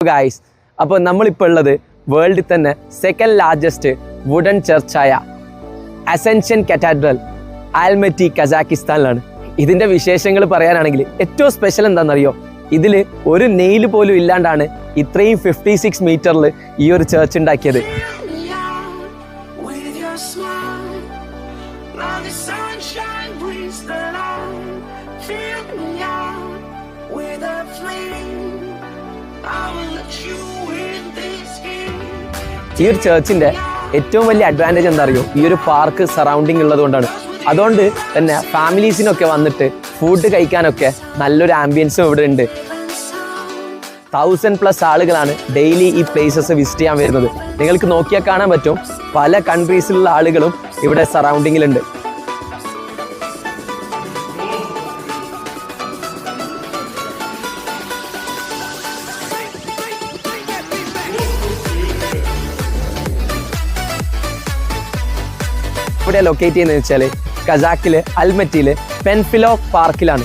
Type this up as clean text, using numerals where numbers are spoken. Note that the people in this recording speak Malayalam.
ഗായ്സ്, അപ്പോൾ നമ്മളിപ്പോൾ ഉള്ളത് വേൾഡിൽ തന്നെ സെക്കൻഡ് ലാർജസ്റ്റ് വുഡൻ ചർച്ചായ അസെൻഷൻ കത്തീഡ്രൽ ആൽമറ്റി കസാക്കിസ്ഥാനിലാണ്. ഇതിൻ്റെ വിശേഷങ്ങൾ പറയാനാണെങ്കിൽ ഏറ്റവും സ്പെഷ്യൽ എന്താണെന്നറിയോ, ഇതിൽ ഒരു നെയിൽ പോലും ഇല്ലാണ്ടാണ് ഇത്രയും 56 മീറ്ററിൽ ഈ ഒരു ചർച്ച് ഉണ്ടാക്കിയത്. ഈ ഒരു ചർച്ചിൻ്റെ ഏറ്റവും വലിയ അഡ്വാൻറ്റേജ് എന്താ അറിയോ, ഈ ഒരു പാർക്ക് സറൗണ്ടിങ് ഉള്ളത് കൊണ്ടാണ്. അതുകൊണ്ട് തന്നെ ഫാമിലീസിനൊക്കെ വന്നിട്ട് ഫുഡ് കഴിക്കാനൊക്കെ നല്ലൊരു ആംബിയൻസും ഇവിടെ ഉണ്ട്. 1000+ ആളുകളാണ് ഡെയിലി ഈ പ്ലേസസ് വിസിറ്റ് ചെയ്യാൻ വരുന്നത്. നിങ്ങൾക്ക് നോക്കിയാൽ കാണാൻ പറ്റും, പല കൺട്രീസിലുള്ള ആളുകളും ഇവിടെ സറൗണ്ടിങ്ങിലുണ്ട്. ഇവിടെ ലൊക്കേറ്റ് ചെയ്യുന്നത് വെച്ചാൽ കസാക്കിലെ അൽമറ്റിയിലെ പെൻഫിലോ പാർക്കിലാണ്.